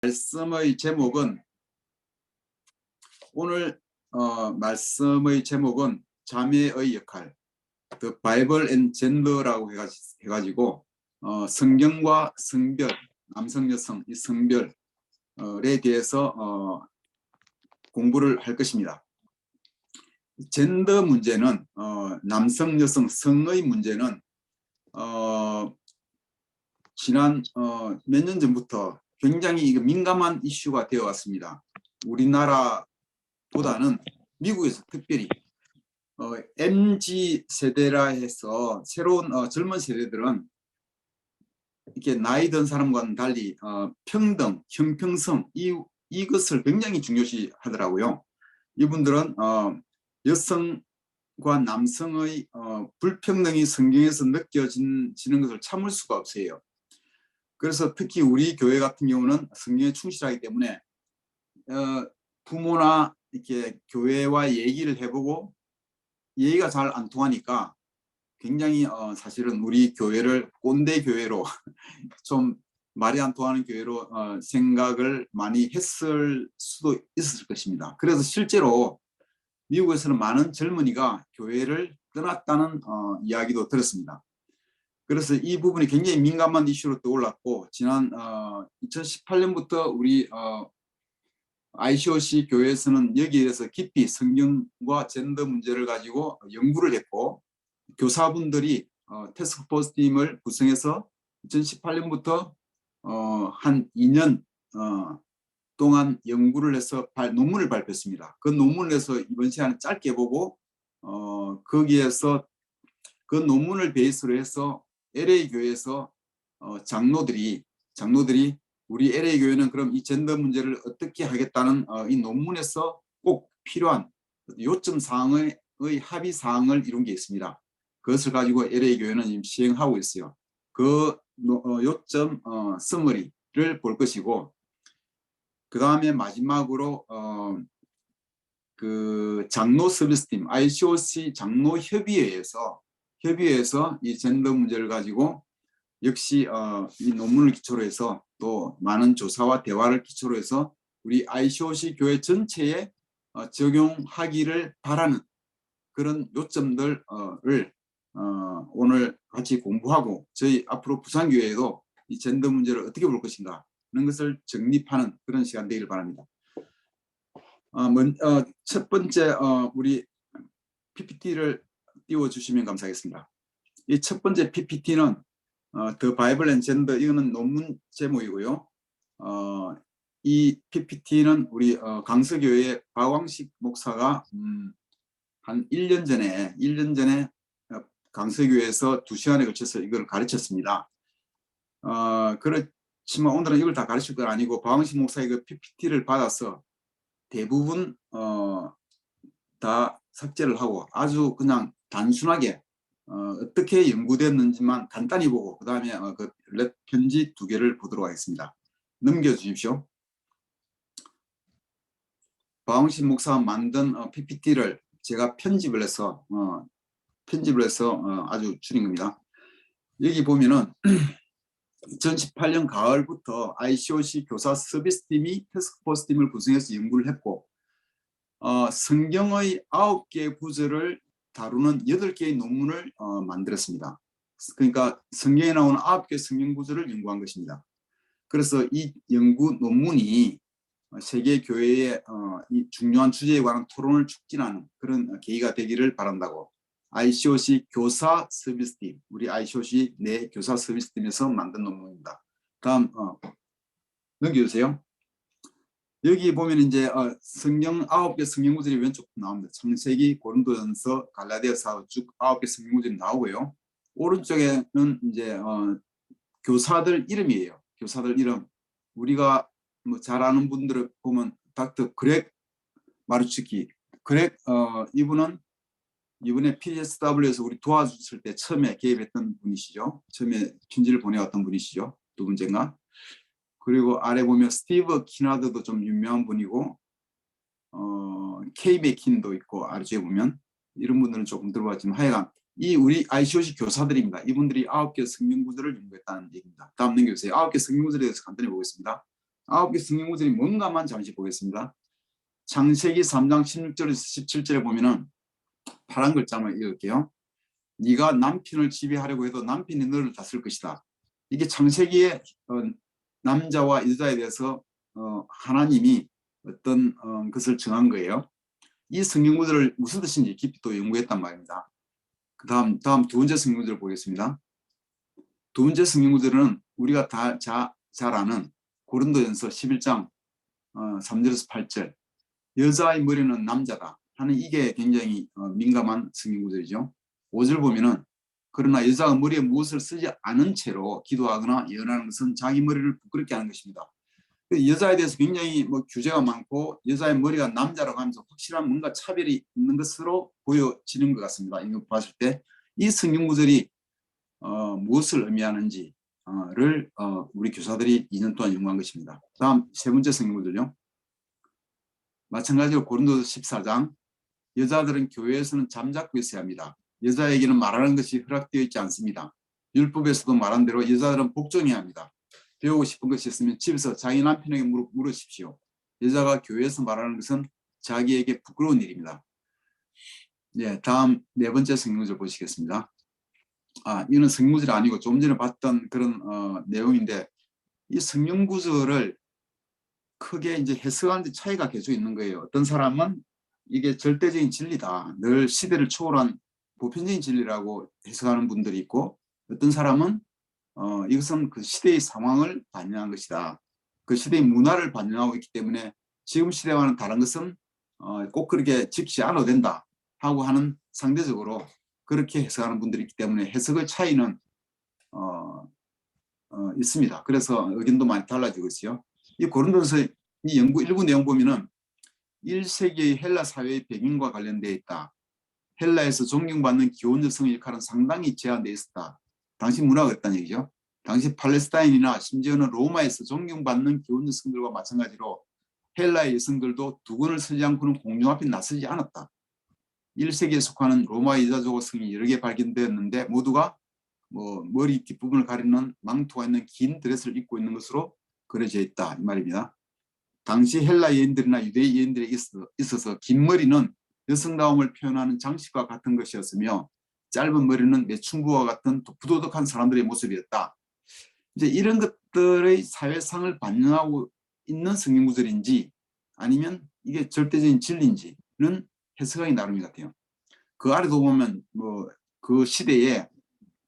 말씀의 제목은 오늘 말씀의 제목은 자매의 역할, The Bible and Gender라고 해가지고 성경과 성별, 남성, 여성 이 성별에 대해서 공부를 할 것입니다. 젠더 문제는 남성, 여성, 성의 문제는 지난 몇 년 전부터 굉장히 민감한 이슈가 되어 왔습니다. 우리나라보다는 미국에서 특별히 MZ 세대라 해서 새로운 젊은 세대들은 이렇게 나이 든 사람과는 달리 평등, 형평성 이것을 굉장히 중요시 하더라고요. 이분들은 여성과 남성의 불평등이 성경에서 느껴지는 것을 참을 수가 없어요. 그래서 특히 우리 교회 같은 경우는 성경에 충실하기 때문에 부모나 이렇게 교회와 얘기를 해보고 얘기가 잘 안 통하니까 굉장히 사실은 우리 교회를 꼰대 교회로 좀 말이 안 통하는 교회로 생각을 많이 했을 수도 있었을 것입니다. 그래서 실제로 미국에서는 많은 젊은이가 교회를 떠났다는 이야기도 들었습니다. 그래서 이 부분이 굉장히 민감한 이슈로 떠올랐고 지난 2018년부터 우리 ICOC 교회에서는 여기에 대해서 깊이 성경과 젠더 문제를 가지고 연구를 했고 교사분들이 태스크포스 팀을 구성해서 2018년부터 한 2년 동안 연구를 해서 논문을 발표했습니다. 그 논문에서 이번 시간에 짧게 보고 거기에서 그 논문을 베이스로 해서 LA 교회에서 장로들이 우리 LA 교회는 그럼 이 젠더 문제를 어떻게 하겠다는 이 논문에서 꼭 필요한 요점 사항의 합의 사항을 이룬 게 있습니다. 그것을 가지고 LA 교회는 지금 시행하고 있어요. 그 요점 서머리를 볼 것이고 그 다음에 마지막으로 그 장로 서비스팀 ICOC 장로 협의회에서 이 젠더 문제를 가지고 역시 이 논문을 기초로 해서 또 많은 조사와 대화를 기초로 해서 우리 ICOC 교회 전체에 적용하기를 바라는 그런 요점들을 오늘 같이 공부하고 저희 앞으로 부산교회에도 이 젠더 문제를 어떻게 볼 것인가 하는 것을 정립하는 그런 시간 되기를 바랍니다. 첫 번째 우리 PPT를 띄워주시면 감사하겠습니다. 이 첫 번째 PPT는 The Bible and Gender 이거는 논문 제목이고요. 이 PPT는 우리 강서교회 박왕식 목사가 한 1년 전에 강서교회에서 2시간에 걸쳐서 이걸 가르쳤습니다. 그렇지만 오늘은 이걸 다 가르칠 건 아니고 박왕식 목사의 그 PPT를 받아서 대부분 다 삭제를 하고 아주 그냥 단순하게 어떻게 연구됐는지만 간단히 보고 그 다음에 그 편지 2개를 보도록 하겠습니다. 넘겨주십시오. 박왕식 목사가 만든 PPT를 제가 편집을 해서 아주 줄인 겁니다. 여기 보면은 2018년 가을부터 ICOC 교사 서비스팀이 태스크포스 팀을 구성해서 연구를 했고 성경의 9개 구절을 다루는 8개의 논문을 만들었습니다. 그러니까 성경에 나오는 9개 성경 구절을 연구한 것입니다. 그래서 이 연구 논문이 세계 교회의 이 중요한 주제에 관한 토론을 촉진하는 그런 계기가 되기를 바란다고 ICOC 교사 서비스팀, 우리 ICOC 내 교사 서비스팀에서 만든 논문입니다. 다음 넘겨주세요. 여기 보면 이제 성경 9개 성경 구절이 왼쪽 나옵니다. 창세기, 고린도전서, 갈라디아서 쭉 9개 성경 구절이 나오고요. 오른쪽에는 이제 교사들 이름이에요. 교사들 이름. 우리가 뭐 잘 아는 분들을 보면 닥터 그렉 마루츠키. 그렉 이분은 이번에 PSW에서 우리 도와줬을 때 처음에 개입했던 분이시죠. 처음에 편지를 보내왔던 분이시죠. 2번째인가. 그리고 아래 보면 스티브 키나드도 좀 유명한 분이고 케이 맥킨도 있고 아래쪽에 보면 이런 분들은 조금 들어봤지만 하여간 이 우리 ICOC 교사들입니다. 이분들이 9개 성경 구절을 연구했다는 얘기입니다. 다음 넘겨주세요. 9개 성경 구절에 대해서 간단히 보겠습니다. 9개 성경 구절이 뭔가만 잠시 보겠습니다. 창세기 3장 16절에서 17절에 보면은 파란 글자만 읽을게요. 네가 남편을 지배하려고 해도 남편이 너를 다스릴 것이다. 이게 창세기의 남자와 여자에 대해서 하나님이 어떤 것을 정한 거예요. 이 성경 구절을 무슨 뜻인지 깊이 또 연구했단 말입니다. 다음 두 번째 성경 구절을 보겠습니다. 두 번째 성경 구절은 우리가 다 잘 아는 고린도전서 11장 3절에서 8절 여자의 머리는 남자다 하는 이게 굉장히 민감한 성경 구절이죠. 5절 보면은 그러나 여자가 머리에 무엇을 쓰지 않은 채로 기도하거나 예언하는 것은 자기 머리를 부끄럽게 하는 것입니다. 여자에 대해서 굉장히 규제가 많고 여자의 머리가 남자라고 하면서 확실한 뭔가 차별이 있는 것으로 보여지는 것 같습니다. 이거 봤을 때 이 성경 구절이 무엇을 의미하는지를 우리 교사들이 2년 동안 연구한 것입니다. 다음 세 번째 성경 구절요. 마찬가지로 고린도서 14장 여자들은 교회에서는 잠자코 있어야 합니다. 여자에게는 말하는 것이 허락되어 있지 않습니다. 율법에서도 말한 대로 여자들은 복종해야 합니다. 배우고 싶은 것이 있으면 집에서 자기 남편에게 물으십시오. 여자가 교회에서 말하는 것은 자기에게 부끄러운 일입니다. 네, 다음 네 번째 성경구절 보시겠습니다. 이는 성경구절이 아니고 좀 전에 봤던 그런 내용인데 이 성경구절을 크게 이제 해석하는 데 차이가 계속 있는 거예요. 어떤 사람은 이게 절대적인 진리다. 늘 시대를 초월한 보편적인 진리라고 해석하는 분들이 있고 어떤 사람은 이것은 그 시대의 상황을 반영한 것이다. 그 시대의 문화를 반영하고 있기 때문에 지금 시대와는 다른 것은 꼭 그렇게 지키지 않아도 된다 하고 하는 상대적으로 그렇게 해석하는 분들이 있기 때문에 해석의 차이는 있습니다. 그래서 의견도 많이 달라지고 있어요. 이 고린도서 이 일부 내용 보면은 1세기의 헬라 사회의 배경과 관련되어 있다. 헬라에서 존경받는 기혼 여성의 역할은 상당히 제한되어 있었다. 당시 문화가 그랬다는 얘기죠. 당시 팔레스타인이나 심지어는 로마에서 존경받는 기혼 여성들과 마찬가지로 헬라의 여성들도 두건을 쓰지 않고는 공중 앞에 나서지 않았다. 1세기에 속하는 로마 여자 조각성이 여러 개 발견되었는데 모두가 머리 뒷부분을 가리는 망토가 있는 긴 드레스를 입고 있는 것으로 그려져 있다 이 말입니다. 당시 헬라 여인들이나 유대 여인들에 있어서 긴 머리는 여성다움을 표현하는 장식과 같은 것이었으며 짧은 머리는 매춘부와 같은 부도덕한 사람들의 모습이었다. 이제 이런 것들의 사회상을 반영하고 있는 성경 구절인지 아니면 이게 절대적인 진리인지는 해석하기 나름인 것 같아요. 그 아래도 보면 그 시대에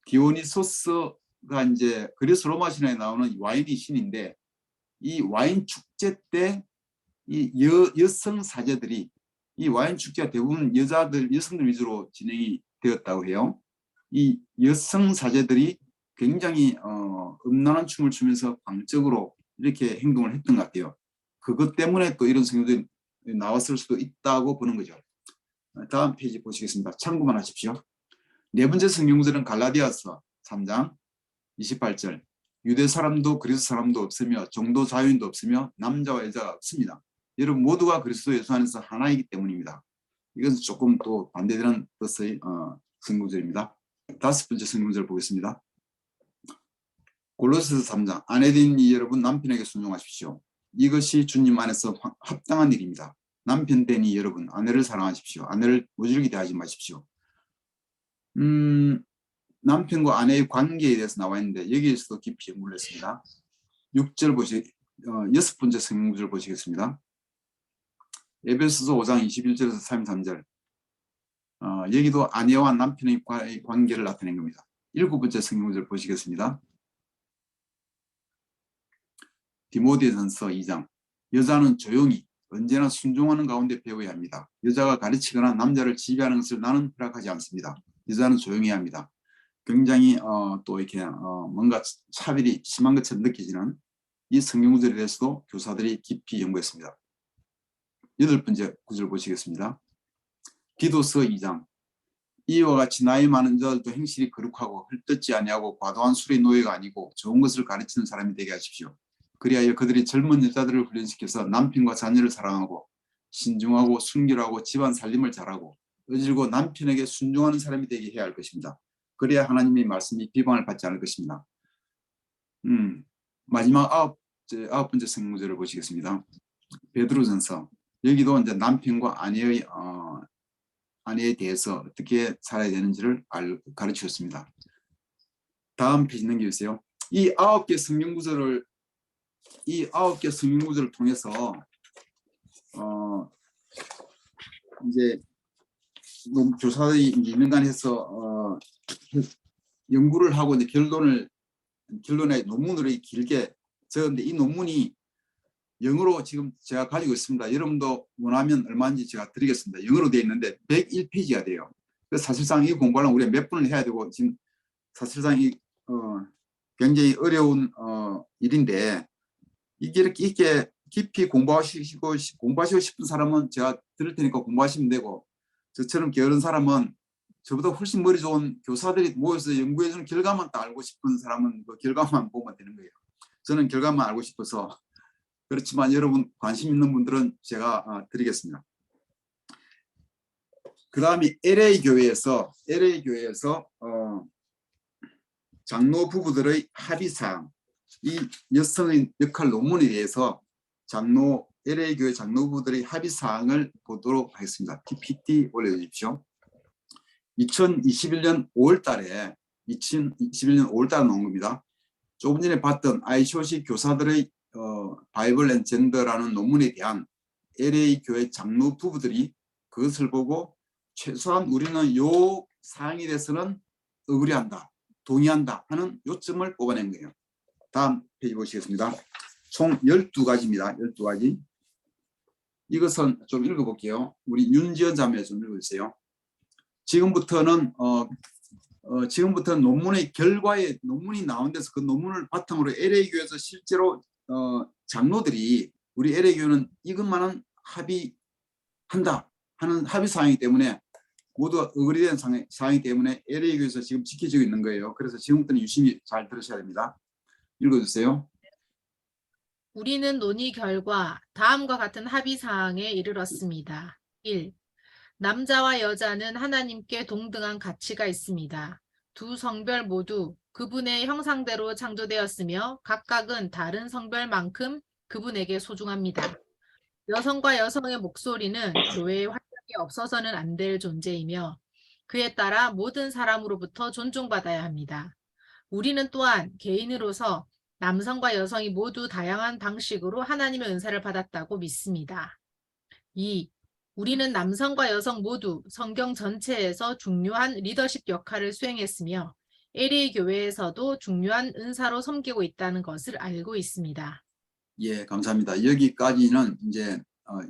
디오니소스가 이제 그리스 로마 신화에 나오는 와인의 신인데 이 와인 축제 때 이 여성 사제들이 이 와인 축제가 대부분 여성들 위주로 진행이 되었다고 해요. 이 여성 사제들이 굉장히 음란한 춤을 추면서 광적으로 이렇게 행동을 했던 것 같아요. 그것 때문에 또 이런 성경들이 나왔을 수도 있다고 보는 거죠. 다음 페이지 보시겠습니다. 참고만 하십시오. 네 번째 성경구절은 갈라디아서 3장 28절 유대 사람도 그리스 사람도 없으며 종도 자유인도 없으며 남자와 여자가 없습니다. 여러분 모두가 그리스도 예수 안에서 하나이기 때문입니다. 이것은 조금 또 반대되는 뜻의 성경구절입니다. 다섯 번째 성경구절 보겠습니다. 골로새서 3장 아내된 여러분 남편에게 순종하십시오. 이것이 주님 안에서 합당한 일입니다. 남편 되니 여러분 아내를 사랑하십시오. 아내를 모질게 대하지 마십시오. 남편과 아내의 관계에 대해서 나와 있는데 여기에서도 깊이 연구를 했습니다. 6절 여섯 번째 성경구절 보시겠습니다. 에베소서 5장 21절에서 33절 여기도 아내와 남편의 관계를 나타낸 겁니다. 일곱 번째 성경구절 보시겠습니다. 디모데전서 2장 여자는 조용히 언제나 순종하는 가운데 배워야 합니다. 여자가 가르치거나 남자를 지배하는 것을 나는 허락하지 않습니다. 여자는 조용해야 합니다. 굉장히 또 이렇게 뭔가 차별이 심한 것처럼 느껴지는 이 성경구절에 대해서도 교사들이 깊이 연구했습니다. 여덟 번째 구절 보시겠습니다. 디도서 2장 이와 같이 나이 많은 자들도 행실이 거룩하고 헐뜯지 아니하고 과도한 술의 노예가 아니고 좋은 것을 가르치는 사람이 되게 하십시오. 그리하여 그들이 젊은 여자들을 훈련시켜서 남편과 자녀를 사랑하고 신중하고 순결하고 집안 살림을 잘하고 어질고 남편에게 순종하는 사람이 되게 해야 할 것입니다. 그래야 하나님의 말씀이 비방을 받지 않을 것입니다. 마지막 아홉 번째 성경 구절을 보시겠습니다. 베드로전서. 여기도 이제 남편과 아내에 대해서 어떻게 살아야 되는지를 가르치셨습니다. 다음 페이지 넘겨주세요. 이 아홉 개 성경 구절을 통해서 이제 교사들이 이제 2년간 해서 연구를 하고 이제 결론에 논문으로 길게 적었는데, 이 논문이 영어로 지금 제가 가지고 있습니다. 여러분도 원하면 얼마인지 제가 드리겠습니다. 영어로 되어 있는데 101페이지가 돼요. 그래서 사실상 이 공부하려면 우리가 몇 분을 해야 되고, 지금 사실상 굉장히 어려운 일인데, 이렇게 깊이 공부하시고 싶은 사람은 제가 들을 테니까 공부하시면 되고, 저처럼 게으른 사람은 저보다 훨씬 머리 좋은 교사들이 모여서 연구해주는 결과만 딱 알고 싶은 사람은 그 결과만 보면 되는 거예요. 저는 결과만 알고 싶어서, 그렇지만 여러분 관심 있는 분들은 제가 드리겠습니다. 그 다음에 LA 교회에서 장로 부부들의 합의사항, 이 여성의 역할 논문에 대해서 LA 교회 장로 부부들의 합의사항을 보도록 하겠습니다. PPT 올려주십시오. 2021년 5월달에 나온 겁니다. 조금 전에 봤던 ICOC 교사들의 바이블 앤 젠더라는 논문에 대한 LA 교회 장로 부부들이 그것을 보고 최소한 우리는 요 사항에 대해서는 어그리한다, 동의한다 하는 요점을 뽑아낸 거예요. 다음 페이지 보시겠습니다. 총 12가지입니다. 12가지. 이것은 좀 읽어볼게요. 우리 윤지연 자매 좀 읽어주세요. 지금부터는 논문의 결과에 논문이 나온 데서 그 논문을 바탕으로 LA 교회에서 실제로 장로들이 우리 LA 교회는 이것만은 합의한다 하는 합의 사항이기 때문에, 모두 어그리된 사항이기 때문에 LA 교회에서 지금 지켜지고 있는 거예요. 그래서 지금부터는 유심히 잘 들으셔야 됩니다. 읽어주세요. 우리는 논의 결과 다음과 같은 합의 사항에 이르렀습니다. 1. 남자와 여자는 하나님께 동등한 가치가 있습니다. 두 성별 모두 그분의 형상대로 창조되었으며 각각은 다른 성별만큼 그분에게 소중합니다. 여성과 여성의 목소리는 교회의 활력이 없어서는 안 될 존재이며 그에 따라 모든 사람으로부터 존중받아야 합니다. 우리는 또한 개인으로서 남성과 여성이 모두 다양한 방식으로 하나님의 은사를 받았다고 믿습니다. 2. 우리는 남성과 여성 모두 성경 전체에서 중요한 리더십 역할을 수행했으며 LA 교회에서도 중요한 은사로 섬기고 있다는 것을 알고 있습니다. 예, 감사합니다. 여기까지는 이제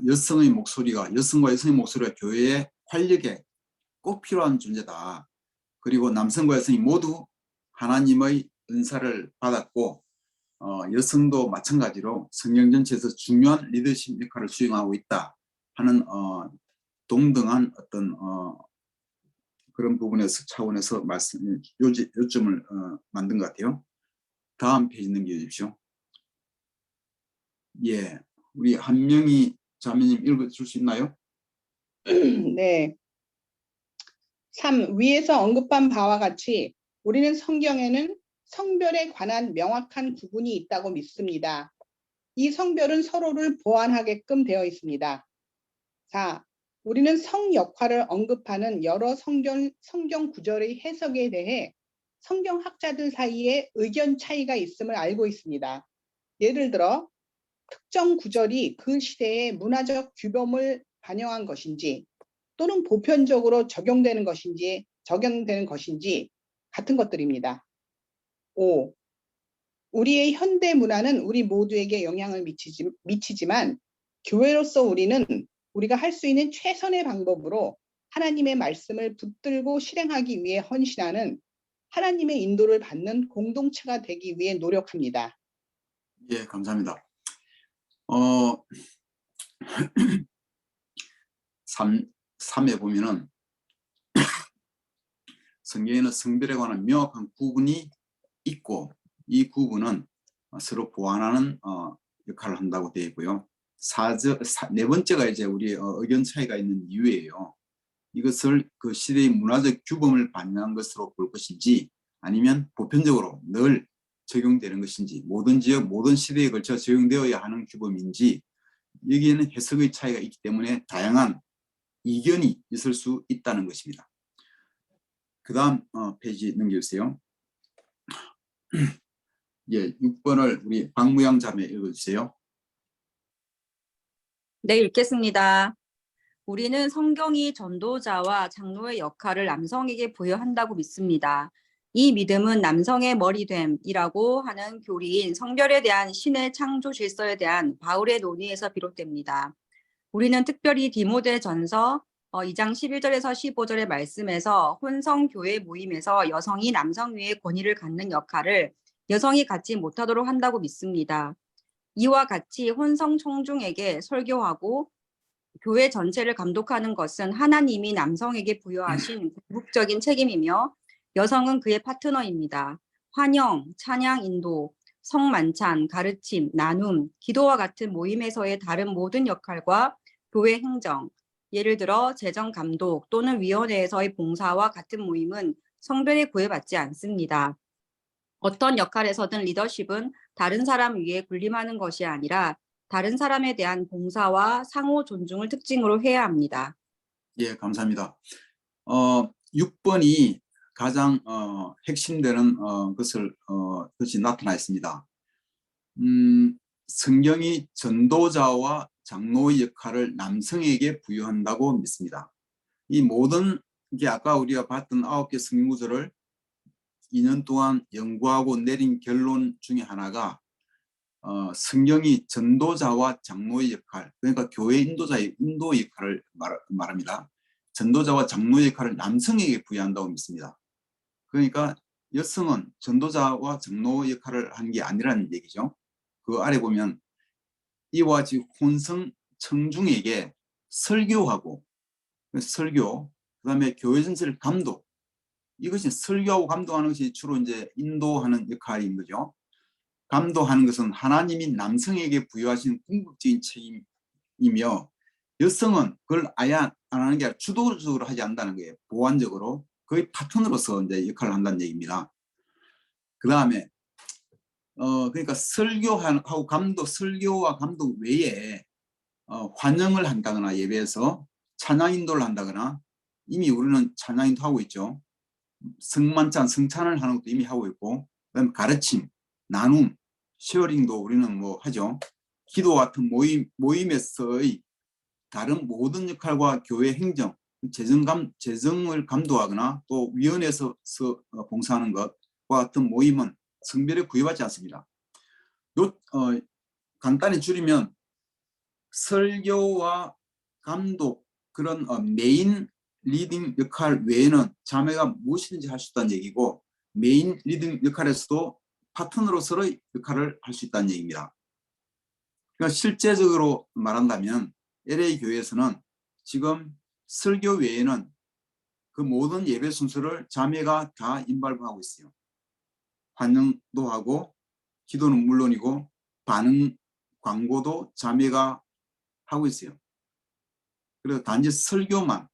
여성과 여성의 목소리가 교회의 활력에 꼭 필요한 존재다. 그리고 남성과 여성이 모두 하나님의 은사를 받았고, 여성도 마찬가지로 성경 전체에서 중요한 리더십 역할을 수행하고 있다 하는 동등한 어떤 그런 부분에서 차원에서 요점을 만든 것 같아요. 다음 페이지 넘겨주십시오. 예, 우리 한명희 자매님 읽어줄 수 있나요? 네. 3. 위에서 언급한 바와 같이 우리는 성경에는 성별에 관한 명확한 구분이 있다고 믿습니다. 이 성별은 서로를 보완하게끔 되어 있습니다. 4. 우리는 성 역할을 언급하는 여러 성경 구절의 해석에 대해 성경학자들 사이에 의견 차이가 있음을 알고 있습니다. 예를 들어 특정 구절이 그 시대의 문화적 규범을 반영한 것인지 또는 보편적으로 적용되는 것인지 같은 것들입니다. 5. 우리의 현대 문화는 우리 모두에게 영향을 미치지만 교회로서 우리가 할 수 있는 최선의 방법으로 하나님의 말씀을 붙들고 실행하기 위해 헌신하는 하나님의 인도를 받는 공동체가 되기 위해 노력합니다. 예, 감사합니다. 3에 보면은 성경에는 성별에 관한 명확한 구분이 있고, 이 구분은 서로 보완하는 역할을 한다고 되어 있고요. 네 번째가 이제 우리 의견 차이가 있는 이유예요. 이것을 그 시대의 문화적 규범을 반영한 것으로 볼 것인지, 아니면 보편적으로 늘 적용되는 것인지, 모든 지역, 모든 시대에 걸쳐 적용되어야 하는 규범인지, 여기에는 해석의 차이가 있기 때문에 다양한 이견이 있을 수 있다는 것입니다. 그 다음 페이지 넘겨주세요. 예, 6번을 우리 박무양 자매 읽어주세요. 네, 읽겠습니다. 우리는 성경이 전도자와 장로의 역할을 남성에게 부여한다고 믿습니다. 이 믿음은 남성의 머리됨이라고 하는 교리인 성별에 대한 신의 창조 질서에 대한 바울의 논의에서 비롯됩니다. 우리는 특별히 디모데전서 2장 11절에서 15절의 말씀에서 혼성교회 모임에서 여성이 남성 위에 권위를 갖는 역할을 여성이 갖지 못하도록 한다고 믿습니다. 이와 같이 혼성 청중에게 설교하고 교회 전체를 감독하는 것은 하나님이 남성에게 부여하신 궁극적인 책임이며 여성은 그의 파트너입니다. 환영, 찬양 인도, 성만찬, 가르침, 나눔, 기도와 같은 모임에서의 다른 모든 역할과 교회 행정, 예를 들어 재정 감독 또는 위원회에서의 봉사와 같은 모임은 성별에 구애받지 않습니다. 어떤 역할에서든 리더십은 다른 사람 위에 군림하는 것이 아니라 다른 사람에 대한 봉사와 상호 존중을 특징으로 해야 합니다. 예, 감사합니다. 6번이 가장 핵심되는 것이 나타나 있습니다. 성경이 전도자와 장로의 역할을 남성에게 부여한다고 믿습니다. 이 모든 게 아까 우리가 봤던 9개 성경 구절을 2년 동안 연구하고 내린 결론 중에 하나가 성경이 전도자와 장로의 역할, 그러니까 교회 인도자의 인도 역할을 말합니다. 전도자와 장로의 역할을 남성에게 부여한다고 믿습니다. 그러니까 여성은 전도자와 장로 역할을 하는 게 아니라는 얘기죠. 그 아래 보면 이와 같이 혼성 청중에게 설교하고, 설교, 그 다음에 교회 전체를 감독, 이것이 설교하고 감독하는 것이 주로 이제 인도하는 역할인 거죠. 감독하는 것은 하나님이 남성에게 부여하신 궁극적인 책임이며 여성은 그걸 아예 안 하는 게 아니라 주도적으로 하지 않는다는 거예요. 보완적으로 거의 파트너로서 이제 역할을 한다는 얘기입니다. 그 다음에 그러니까 설교하고 감독, 설교와 감독 외에 환영을 한다거나 예배에서 찬양 인도를 한다거나, 이미 우리는 찬양 인도하고 있죠. 성만찬, 성찬을 하는 것도 이미 하고 있고, 그다음에 가르침, 나눔, 쉐어링도 우리는 뭐 하죠. 기도 같은 모임에서의 다른 모든 역할과 교회 행정, 재정을 감독하거나 또 위원회에서 봉사하는 것과 같은 모임은 성별에 구애받지 않습니다. 간단히 줄이면 설교와 감독, 그런 메인 리딩 역할 외에는 자매가 무엇이든지 할 수 있다는 얘기고, 메인 리딩 역할에서도 파트너로서의 역할을 할 수 있다는 얘기입니다. 그러니까 실제적으로 말한다면 LA 교회에서는 지금 설교 외에는 그 모든 예배 순서를 자매가 다 인발부하고 있어요. 환영도 하고, 기도는 물론이고, 반응 광고도 자매가 하고 있어요. 그래서 단지 설교만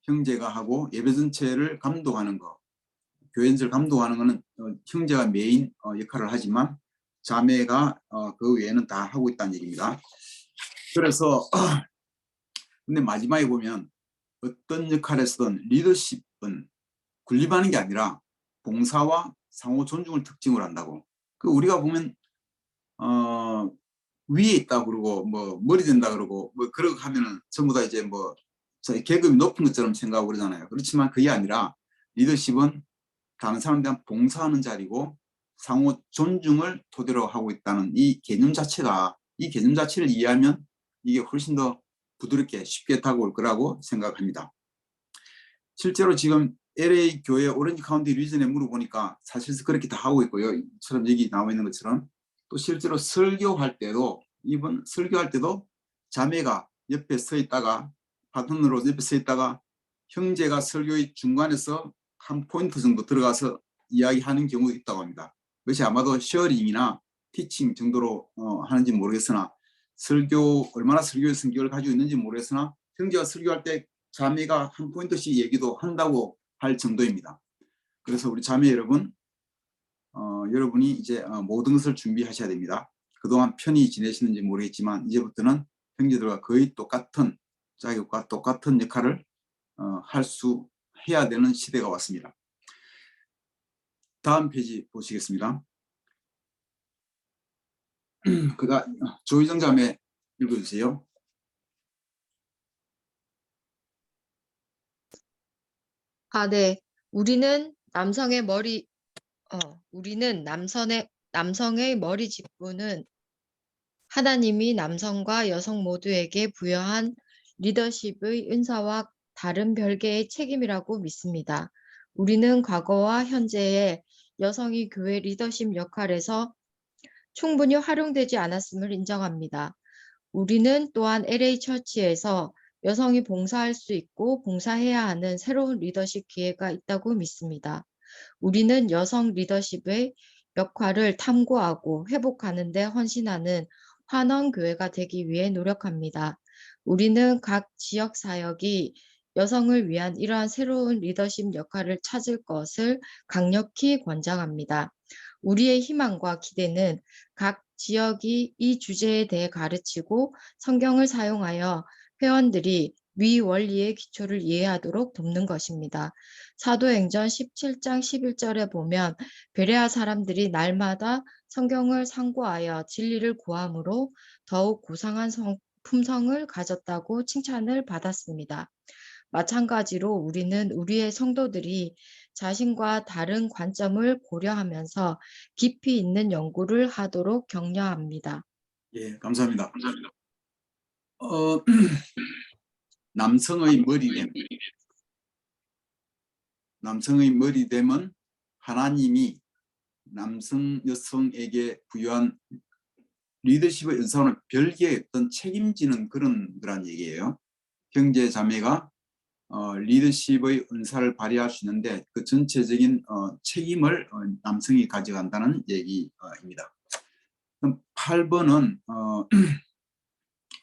형제가 하고, 예배 전체를 감독하는 거, 교회 전체를 감독하는 거는 형제가 메인 역할을 하지만 자매가 그 외에는 다 하고 있다는 얘기입니다. 그래서 근데 마지막에 보면 어떤 역할에서든 리더십은 군림하는 게 아니라 봉사와 상호 존중을 특징으로 한다고. 그 우리가 보면 위에 있다 그러고 뭐 머리 된다 그러고 뭐 그러고 하면은 전부 다 이제 뭐 계급이 높은 것처럼 생각하고 그러잖아요. 그렇지만 그게 아니라 리더십은 다른 사람에 대한 봉사하는 자리고 상호 존중을 토대로 하고 있다는 이 개념 자체가, 이 개념 자체를 이해하면 이게 훨씬 더 부드럽게 쉽게 다가올 거라고 생각합니다. 실제로 지금 LA 교회 오렌지 카운티 리전에 물어보니까 사실 그렇게 다 하고 있고요. 이처럼 여기 나와 있는 것처럼 또 실제로 설교할 때도, 이번 설교할 때도 자매가 옆에 서 있다가 파트너로 옆에 서 있다가 형제가 설교의 중간에서 한 포인트 정도 들어가서 이야기하는 경우도 있다고 합니다. 그것이 아마도 쉐어링이나 티칭 정도로 하는지 모르겠으나, 얼마나 설교의 성격을 가지고 있는지 모르겠으나 형제가 설교할 때 자매가 한 포인트씩 얘기도 한다고 할 정도입니다. 그래서 우리 자매 여러분, 여러분이 이제 모든 것을 준비하셔야 됩니다. 그동안 편히 지내시는지 모르겠지만 이제부터는 형제들과 거의 똑같은 자격과 똑같은 역할을 해야 되는 시대가 왔습니다. 다음 페이지 보시겠습니다. 조희정 자매 읽어주세요. 네. 우리는 남성의 머리 직분은 하나님이 남성과 여성 모두에게 부여한 리더십의 은사와 다른 별개의 책임이라고 믿습니다. 우리는 과거와 현재의 여성이 교회 리더십 역할에서 충분히 활용되지 않았음을 인정합니다. 우리는 또한 LA 처치에서 여성이 봉사할 수 있고 봉사해야 하는 새로운 리더십 기회가 있다고 믿습니다. 우리는 여성 리더십의 역할을 탐구하고 회복하는 데 헌신하는 환원교회가 되기 위해 노력합니다. 우리는 각 지역 사역이 여성을 위한 이러한 새로운 리더십 역할을 찾을 것을 강력히 권장합니다. 우리의 희망과 기대는 각 지역이 이 주제에 대해 가르치고 성경을 사용하여 회원들이 위 원리의 기초를 이해하도록 돕는 것입니다. 사도행전 17장 11절에 보면 베레아 사람들이 날마다 성경을 상고하여 진리를 구함으로 더욱 고상한 품성을 가졌다고 칭찬을 받았습니다. 마찬가지로 우리는 우리의 성도들이 자신과 다른 관점을 고려하면서 깊이 있는 연구를 하도록 격려합니다. 예, 감사합니다. 남성의 머리됨은 하나님이 남성, 여성에게 부여한 리더십의 은사와는 별개의 어떤 책임지는 그런 거란 얘기예요. 형제 자매가 리더십의 은사를 발휘할 수 있는데 그 전체적인 책임을 남성이 가져간다는 얘기입니다. 그럼 8번은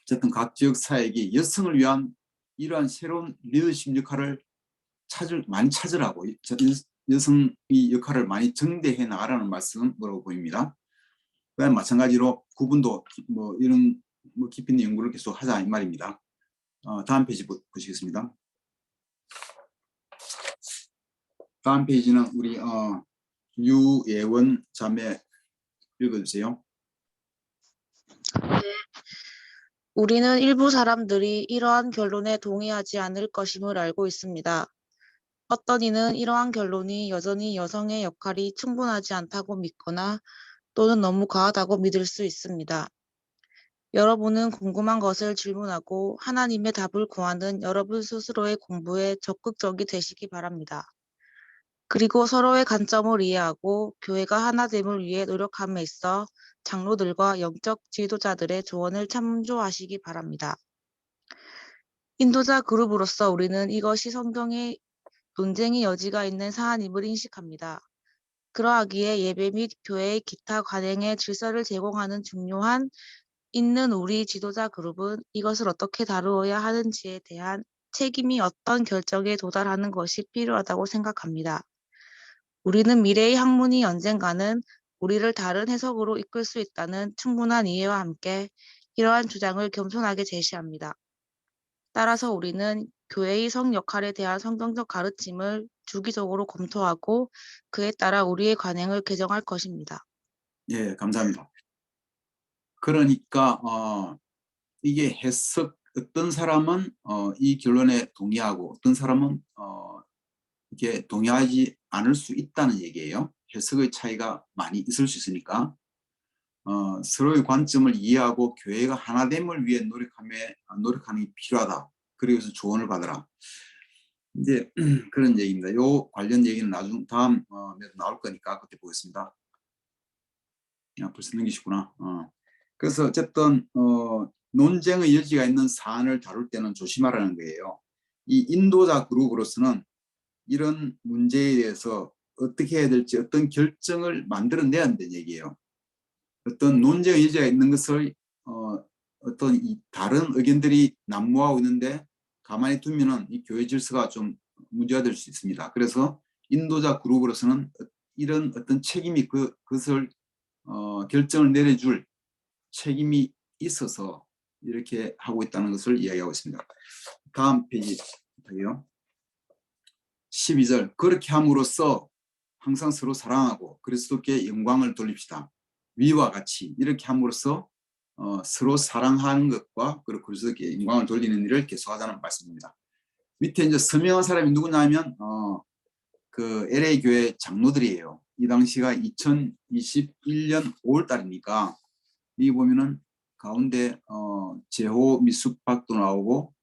어쨌든 각 지역 사역이 여성을 위한 이러한 새로운 리더십 역할을 많이 찾으라고, 여성의 역할을 많이 정대해 나가라는 말씀으로 보입니다. 그다음 마찬가지로 구분도 이런 깊이 있는 연구를 계속 하자 이 말입니다. 다음 페이지 보시겠습니다. 다음 페이지는 우리 유예원 자매 읽어주세요. 우리는 일부 사람들이 이러한 결론에 동의하지 않을 것임을 알고 있습니다. 어떤 이는 이러한 결론이 여전히 여성의 역할이 충분하지 않다고 믿거나 또는 너무 과하다고 믿을 수 있습니다. 여러분은 궁금한 것을 질문하고 하나님의 답을 구하는 여러분 스스로의 공부에 적극적이 되시기 바랍니다. 그리고 서로의 관점을 이해하고 교회가 하나됨을 위해 노력함에 있어 장로들과 영적 지도자들의 조언을 참조하시기 바랍니다. 인도자 그룹으로서 우리는 이것이 성경의 논쟁의 여지가 있는 사안임을 인식합니다. 그러하기에 예배 및 교회의 기타 관행의 질서를 제공하는 중요한 있는 우리 지도자 그룹은 이것을 어떻게 다루어야 하는지에 대한 책임이 어떤 결정에 도달하는 것이 필요하다고 생각합니다. 우리는 미래의 학문이 언젠가는 우리를 다른 해석으로 이끌 수 있다는 충분한 이해와 함께 이러한 주장을 겸손하게 제시합니다. 따라서 우리는 교회의 성 역할에 대한 성경적 가르침을 주기적으로 검토하고 그에 따라 우리의 관행을 개정할 것입니다. 예, 감사합니다. 그러니까 이게 어떤 사람은 이 결론에 동의하고 어떤 사람은 이게 동의하지 않을 수 있다는 얘기예요. 해석의 차이가 많이 있을 수 있으니까 서로의 관점을 이해하고 교회가 하나됨을 위해 노력하는 게 필요하다. 그래서 조언을 받아라. 이제 그런 얘기입니다. 요 관련 얘기는 다음 나올 거니까 그때 보겠습니다. 벌써 넘기시구나. 그래서 어쨌든 논쟁의 여지가 있는 사안을 다룰 때는 조심하라는 거예요. 이 인도자 그룹으로서는 이런 문제에 대해서 어떻게 해야 될지 어떤 결정을 만들어내야 한다는 얘기예요. 어떤 논쟁의 여지가 있는 것을 어떤 다른 의견들이 난무하고 있는데 가만히 두면은 이 교회 질서가 좀 문제가 될 수 있습니다. 그래서 인도자 그룹으로서는 이런 어떤 책임이 그것을 결정을 내려줄 책임이 있어서 이렇게 하고 있다는 것을 이야기하고 있습니다. 다음 페이지요. 12절 그렇게 함으로써 항상 서로 사랑하고 그리스도께 영광을 돌립시다. 위와 같이 이렇게 함으로써 서로 사랑하는 것과 그리고 그리스도께 영광을 돌리는 일을 계속하자는 말씀입니다. 밑에 이제 서명한 사람이 누구냐면 그 LA 교회 장로들이에요. 이 당시가 2021년 5월 달이니까 여기 보면은 가운데 제호 미숙박도 나오고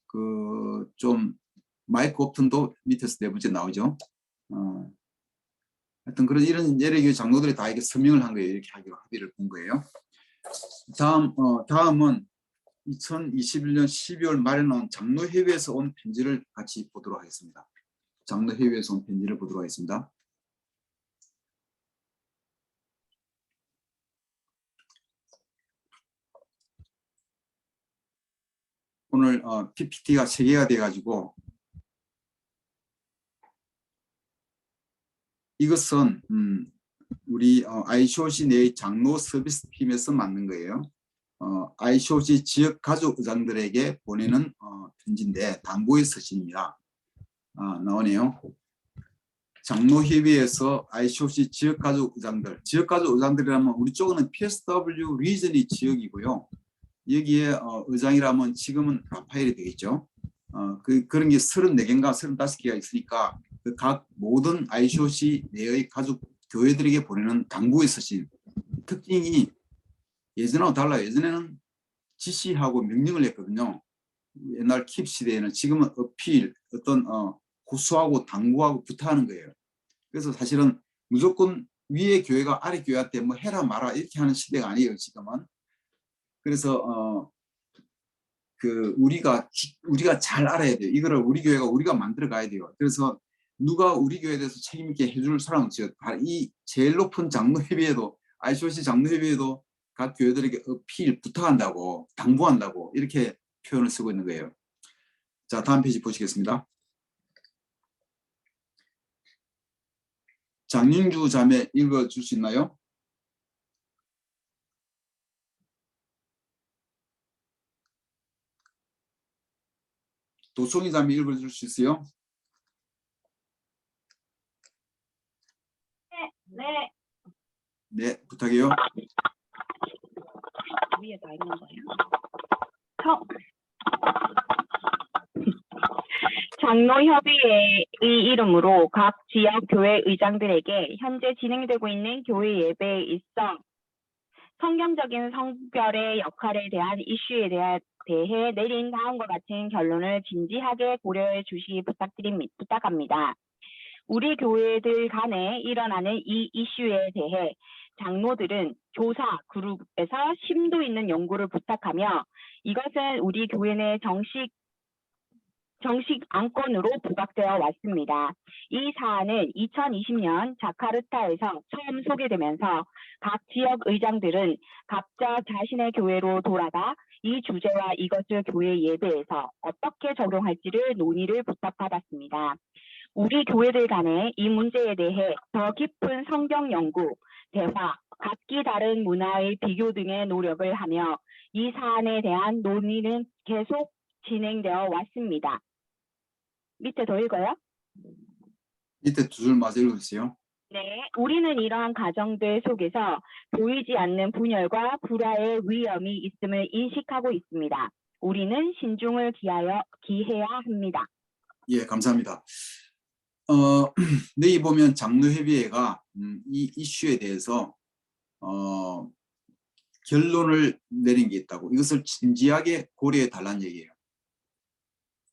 그 좀 마이크 옵튼도 밑에서 네 번째 나오죠. 하여튼 그런 이런 LA 교회 장로들이 다 이렇게 서명을 한 거예요. 이렇게 하기로 합의를 본 거예요. 다음은 2021년 12월 말에 나온 장로회의에서 온 편지를 같이 보도록 하겠습니다. 장로회의에서 온 편지를 보도록 하겠습니다. 오늘 PPT가 3개가 돼가지고 이것은 우리 ICOC 내의 장로 서비스 팀에서 만든 거예요. ICOC 지역 가족 의장들에게 보내는 편지인데 당부의 서신입니다. 나오네요. 장로협의회에서 ICOC 지역 가족 의장들이라면 우리 쪽은 PSW 리전이 지역이고요. 여기에 의장이라면 지금은 라파엘이 되겠죠. 그런 게 34개인가 35개가 있으니까 그 각 모든 ICOC 내의 가족 교회들에게 보내는 당부의 서신. 특징이 예전하고 달라요. 예전에는 지시하고 명령을 했거든요. 옛날 킵 시대에는 지금은 어필, 어떤 호소하고 당부하고 부탁하는 거예요. 그래서 사실은 무조건 위에 교회가 아래 교회한테 뭐 해라 마라 이렇게 하는 시대가 아니에요. 지금은. 그래서 우리가 잘 알아야 돼요. 이거를 우리 교회가 우리가 만들어 가야 돼요. 그래서 누가 우리 교회에 대해서 책임 있게 해줄 사람은 이 제일 높은 장로회의에도 ICOC 장로회의에도 각 교회들에게 어필 부탁한다고 당부한다고 이렇게 표현을 쓰고 있는 거예요. 자, 다음 페이지 보시겠습니다. 장윤주 자매 읽어줄 수 있나요? 도송이 자매 읽어줄 수 있어요? 네. 네, 부탁해요. 위에 다 있는 거예요. 장로협의회의 이름으로 각 지역 교회 의장들에게 현재 진행되고 있는 교회 예배에 있어 성경적인 성별의 역할에 대한 이슈에 대해 내린 다음과 같은 결론을 진지하게 고려해 주시기 부탁합니다. 우리 교회들 간에 일어나는 이 이슈에 대해 장로들은 조사 그룹에서 심도 있는 연구를 부탁하며 이것은 우리 교회 내 정식 안건으로 부각되어 왔습니다. 이 사안은 2020년 자카르타에서 처음 소개되면서 각 지역 의장들은 각자 자신의 교회로 돌아가 이 주제와 이것을 교회 예배에서 어떻게 적용할지를 논의를 부탁받았습니다. 우리 교회들 간에 이 문제에 대해 더 깊은 성경 연구, 대화, 각기 다른 문화의 비교 등의 노력을 하며 이 사안에 대한 논의는 계속 진행되어 왔습니다. 밑에 더 읽어요? 밑에 두 줄 마저 읽어주세요. 네, 우리는 이러한 가정들 속에서 보이지 않는 분열과 불화의 위험이 있음을 인식하고 있습니다. 우리는 신중을 기해야 합니다. 예, 감사합니다. 여기 보면 장로협의회가 이 이슈에 대해서 결론을 내린 게 있다고. 이것을 진지하게 고려해 달라는 얘기예요.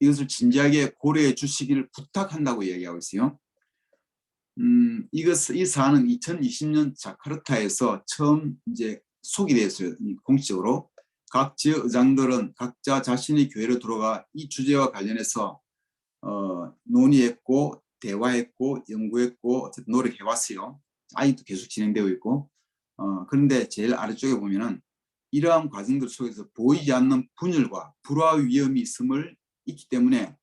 이것을 진지하게 고려해 주시기를 부탁한다고 이야기하고 있어요. 이 사안은 2020년 자카르타에서 처음 이제 소개되었어요. 공식적으로. 각 지역 의장들은 각자 자신의 교회로 들어가 이 주제와 관련해서 논의했고 대화했고 연구했고 어쨌든 노력해왔어요. 아직도 계속 진행되고 있고 그런데 제일 아래쪽에 보면은 이러한 과정들 속에서 보이지 않는 분열과 불화 위험이 있기 때문에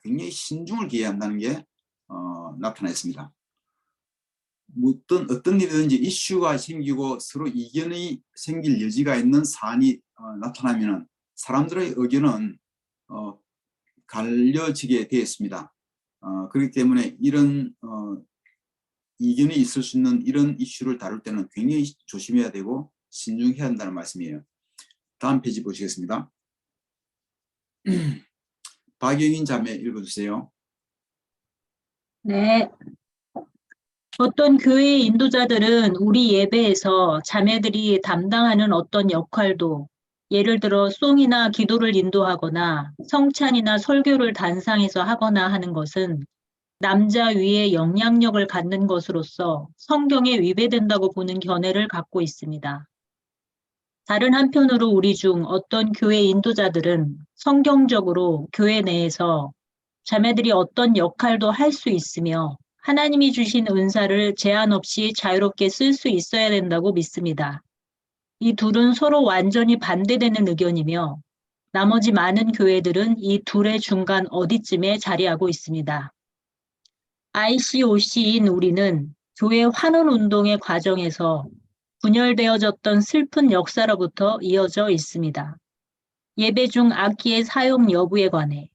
굉장히 신중을 기해야 한다는 게 나타나 있습니다. 어떤 일이든지 이슈가 생기고 서로 이견이 생길 여지가 있는 사안이 나타나면 사람들의 의견은 갈려지게 되어 있습니다. 그렇기 때문에 이런 이견이 있을 수 있는 이런 이슈를 다룰 때는 굉장히 조심해야 되고 신중해야 한다는 말씀이에요. 다음 페이지 보시겠습니다. 박영인 자매 읽어주세요. 네. 어떤 교회 인도자들은 우리 예배에서 자매들이 담당하는 어떤 역할도 예를 들어 송이나 기도를 인도하거나 성찬이나 설교를 단상에서 하거나 하는 것은 남자 위에 영향력을 갖는 것으로서 성경에 위배된다고 보는 견해를 갖고 있습니다. 다른 한편으로 우리 중 어떤 교회 인도자들은 성경적으로 교회 내에서 자매들이 어떤 역할도 할 수 있으며 하나님이 주신 은사를 제한 없이 자유롭게 쓸 수 있어야 된다고 믿습니다. 이 둘은 서로 완전히 반대되는 의견이며 나머지 많은 교회들은 이 둘의 중간 어디쯤에 자리하고 있습니다. ICOC인 우리는 교회 환원운동의 과정에서 분열되어졌던 슬픈 역사로부터 이어져 있습니다. 예배 중 악기의 사용 여부에 관해,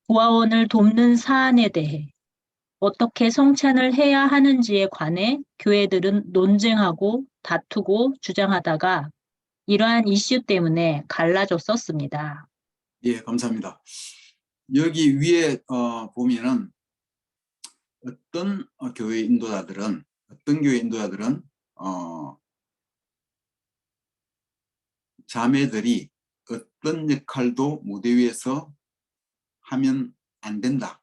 고아원을 돕는 사안에 대해, 어떻게 성찬을 해야 하는지에 관해 교회들은 논쟁하고 다투고 주장하다가 이러한 이슈 때문에 갈라졌었습니다. 예, 감사합니다. 여기 위에 보면은 어떤 교회 인도자들은 자매들이 어떤 역할도 무대 위에서 하면 안 된다.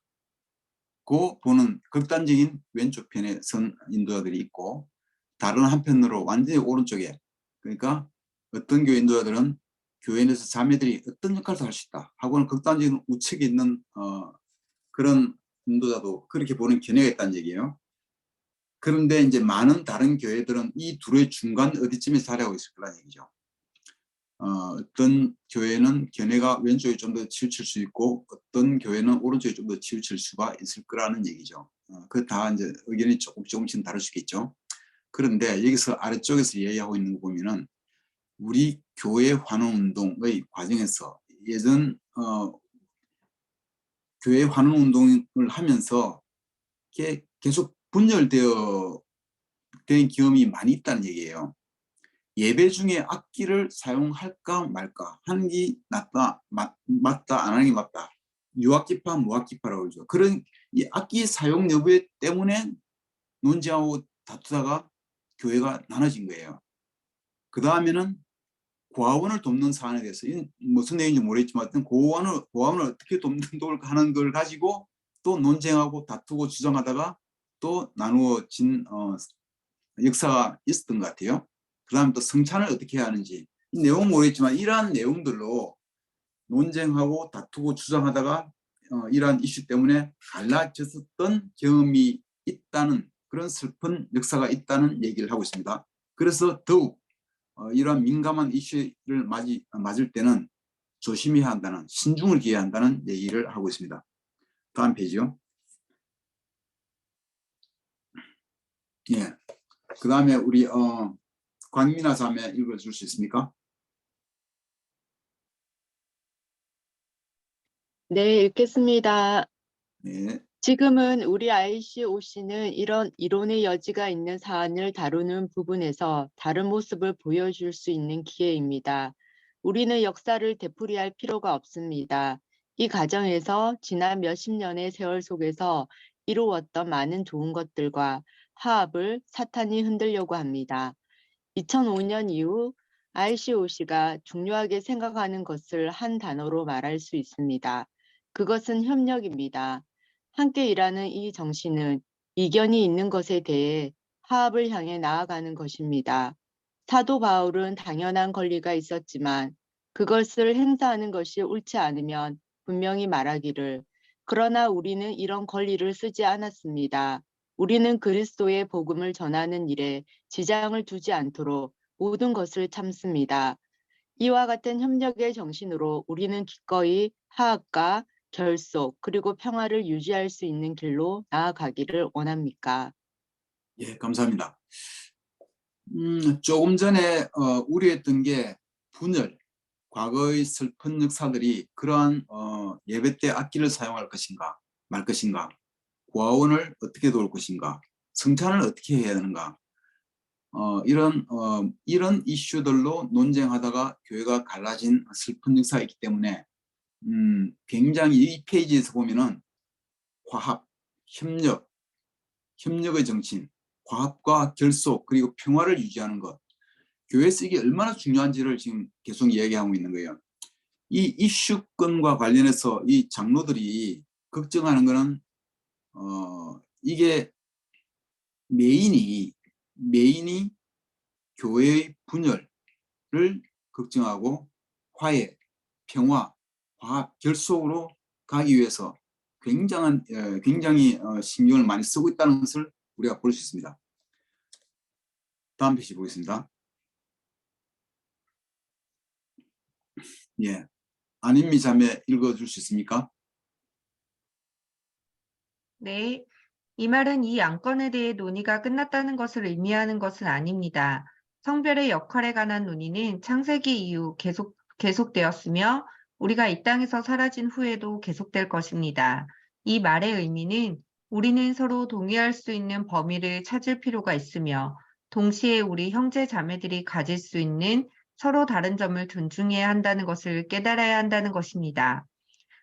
고 보는 극단적인 왼쪽 편에 선 인도자들이 있고 다른 한편으로 완전히 오른쪽에 그러니까 어떤 교회 인도자들은 교회 내에서 자매들이 어떤 역할도 할 수 있다 하고는 극단적인 우측에 있는 그런 인도자도 그렇게 보는 견해가 있다는 얘기예요. 그런데 이제 많은 다른 교회들은 이 둘의 중간 어디쯤에 자리하고 있을 거라는 얘기죠. 어떤 교회는 견해가 왼쪽에 좀 더 치우칠 수 있고 어떤 교회는 오른쪽에 좀 더 치우칠 수가 있을 거라는 얘기죠. 그 다 이제 의견이 조금씩 다를 수 있겠죠. 그런데 여기서 아래쪽에서 이야기하고 있는 거 보면은 우리 교회 환원운동의 과정에서 예전 교회 환원운동을 하면서 계속 분열되어 된 경험이 많이 있다는 얘기예요. 예배 중에 악기를 사용할까 말까 하는 게 맞다 안 하는 게 맞다. 유악기파 무악기파라고 그러죠. 그런 이 악기 사용 여부 때문에 논쟁하고 다투다가 교회가 나눠진 거예요. 그 다음에는 고아원을 돕는 사안에 대해서 무슨 내용인지 모르겠지만 고아원을 어떻게 돕는가 하는 걸 가지고 또 논쟁하고 다투고 주장하다가 또 나누어진 역사가 있었던 것 같아요. 그 다음에 또 성찬을 어떻게 해야 하는지 이 내용은 모르겠지만 이러한 내용들로 논쟁하고 다투고 주장하다가 이러한 이슈 때문에 갈라졌었던 경험이 있다는 그런 슬픈 역사가 있다는 얘기를 하고 있습니다. 그래서 더욱 이러한 민감한 이슈를 맞을 때는 조심해야 한다는 신중을 기해야 한다는 얘기를 하고 있습니다. 다음 페이지요. 예. 그 다음에 우리 광민아 자매 읽어줄 수 있습니까? 네, 읽겠습니다. 네. 지금은 우리 ICOC는 이런 이론의 여지가 있는 사안을 다루는 부분에서 다른 모습을 보여줄 수 있는 기회입니다. 우리는 역사를 되풀이할 필요가 없습니다. 이 과정에서 지난 몇십 년의 세월 속에서 이루었던 많은 좋은 것들과 화합을 사탄이 흔들려고 합니다. 2005년 이후 ICOC가 중요하게 생각하는 것을 한 단어로 말할 수 있습니다. 그것은 협력입니다. 함께 일하는 이 정신은 이견이 있는 것에 대해 화합을 향해 나아가는 것입니다. 사도 바울은 당연한 권리가 있었지만 그것을 행사하는 것이 옳지 않으면 분명히 말하기를 그러나 우리는 이런 권리를 쓰지 않았습니다. 우리는 그리스도의 복음을 전하는 일에 지장을 두지 않도록 모든 것을 참습니다. 이와 같은 협력의 정신으로 우리는 기꺼이 화합과 결속 그리고 평화를 유지할 수 있는 길로 나아가기를 원합니까? 예, 감사합니다. 조금 전에 우려했던 게 분열, 과거의 슬픈 역사들이 그러한 예배 때 악기를 사용할 것인가 말 것인가, 고아원을 어떻게 도울 것인가, 성찬을 어떻게 해야 하는가, 이런 이슈들로 논쟁하다가 교회가 갈라진 슬픈 역사가 있기 때문에 굉장히 이 페이지에서 보면은 화합, 협력의 정신, 화합과 결속, 그리고 평화를 유지하는 것, 교회에서 이게 얼마나 중요한지를 지금 계속 이야기하고 있는 거예요. 이 이슈권과 관련해서 이 장로들이 걱정하는 거는 이게 메인이 교회의 분열을 걱정하고 화해, 평화, 화합, 결속으로 가기 위해서 굉장히 신경을 많이 쓰고 있다는 것을 우리가 볼 수 있습니다. 다음 페이지 보겠습니다. 예, 안인미 자매 읽어줄 수 있습니까? 네, 이 말은 이 안건에 대해 논의가 끝났다는 것을 의미하는 것은 아닙니다. 성별의 역할에 관한 논의는 창세기 이후 계속되었으며 우리가 이 땅에서 사라진 후에도 계속될 것입니다. 이 말의 의미는 우리는 서로 동의할 수 있는 범위를 찾을 필요가 있으며 동시에 우리 형제 자매들이 가질 수 있는 서로 다른 점을 존중해야 한다는 것을 깨달아야 한다는 것입니다.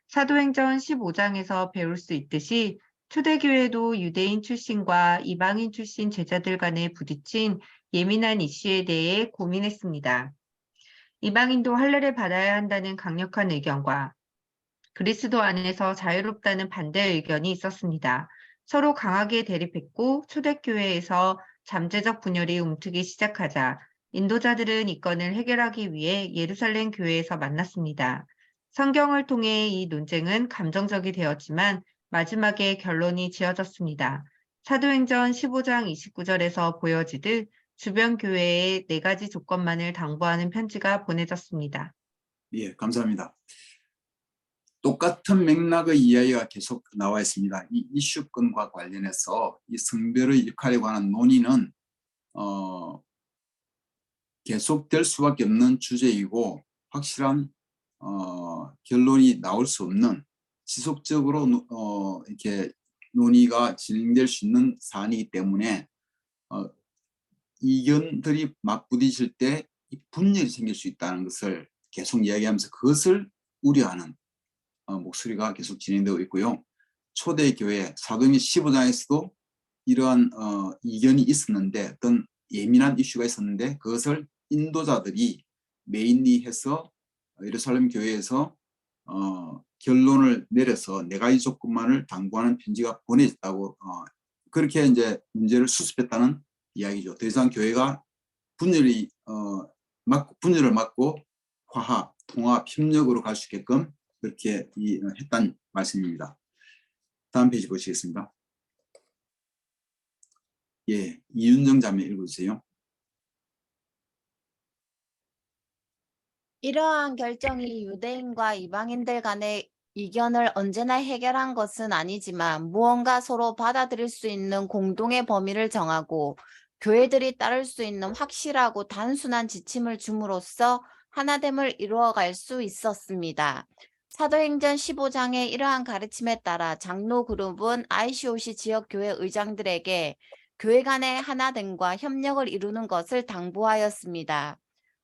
사도행전 15장에서 배울 수 있듯이 초대교회도 유대인 출신과 이방인 출신 제자들 간에 부딪힌 예민한 이슈에 대해 고민했습니다. 이방인도 할례를 받아야 한다는 강력한 의견과 그리스도 안에서 자유롭다는 반대 의견이 있었습니다. 서로 강하게 대립했고 초대교회에서 잠재적 분열이 움트기 시작하자 인도자들은 이 건을 해결하기 위해 예루살렘 교회에서 만났습니다. 성경을 통해 이 논쟁은 감정적이 되었지만 마지막에 결론이 지어졌습니다. 사도행전 15장 29절에서 보여지듯 주변 교회에 4가지 조건만을 당부하는 편지가 보내졌습니다. 예, 감사합니다. 똑같은 맥락의 이야기가 계속 나와 있습니다. 이 이슈권과 관련해서 이 성별의 역할에 관한 논의는 계속될 수밖에 없는 주제이고 확실한 결론이 나올 수 없는, 지속적으로 이렇게 논의가 진행될 수 있는 사안이기 때문에 이견들이 막 부딪힐 때 분열이 생길 수 있다는 것을 계속 이야기하면서 그것을 우려하는 목소리가 계속 진행되고 있고요. 초대교회 사도행전 15장에서도 이러한 이견이 있었는데, 어떤 예민한 이슈가 있었는데 그것을 인도자들이 메인리 해서 예루살렘 교회에서 결론을 내려서 4가지 조건만을 당부하는 편지가 보내졌다고, 그렇게 이제 문제를 수습했다는 이야기죠. 더 이상 교회가 분열을 막고 화합, 통합, 협력으로 갈 수 있게끔 그렇게 했다는 말씀입니다. 다음 페이지 보시겠습니다. 예, 이윤정 자매 읽어주세요. 이러한 결정이 유대인과 이방인들 간의 이견을 언제나 해결한 것은 아니지만 무언가 서로 받아들일 수 있는 공동의 범위를 정하고 교회들이 따를 수 있는 확실하고 단순한 지침을 줌으로써 하나됨을 이루어갈 수 있었습니다. 사도행전 15장의 이러한 가르침에 따라 장로 그룹은 ICOC 지역교회 의장들에게 교회 간의 하나됨과 협력을 이루는 것을 당부하였습니다.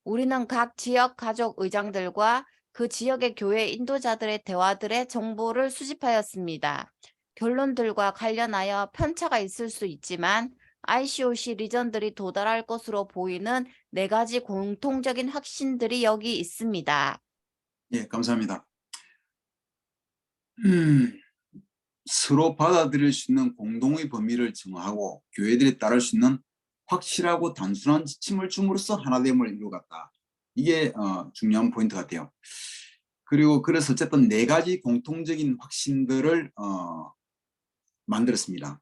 우리는 각 지역 가족 의장들과 그 지역의 교회 인도자들의 대화들의 정보를 수집하였습니다. 결론들과 관련하여 편차가 있을 수 있지만 ICOC 리전들이 도달할 것으로 보이는 4가지 공통적인 확신들이 여기 있습니다. 예, 감사합니다. 서로 받아들일 수 있는 공동의 범위를 정하고 교회들이 따를 수 있는 확실하고 단순한 지침을 줌으로써 하나됨을 이루어갔다. 이게 중요한 포인트 같아요. 그리고 그래서 어쨌든 4가지 공통적인 확신들을 만들었습니다.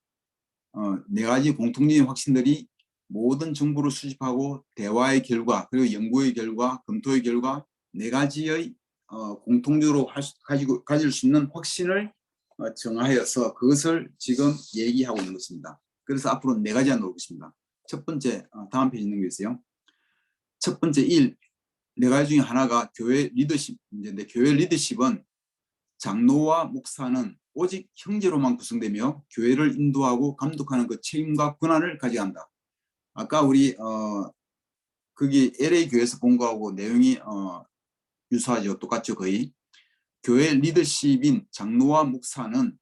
4가지 공통적인 확신들이 모든 정보를 수집하고 대화의 결과, 그리고 연구의 결과, 검토의 결과 4가지의 공통적으로 가질 수 있는 확신을 정하여서 그것을 지금 얘기하고 있는 것입니다. 그래서 앞으로 4가지가 나올 것입니다. 첫 번째, 다음 페이지 넘겨주세요. 첫 번째 1, 4가지 중에 하나가 교회 리더십 문제인데, 교회 리더십은 장로와 목사는 오직 형제로만 구성되며 교회를 인도하고 감독하는 그 책임과 권한을 가져야 한다. 아까 우리 거기 LA 교회에서 본 거하고 내용이 유사하죠. 똑같죠. 거의. 교회 리더십인 장로와 목사는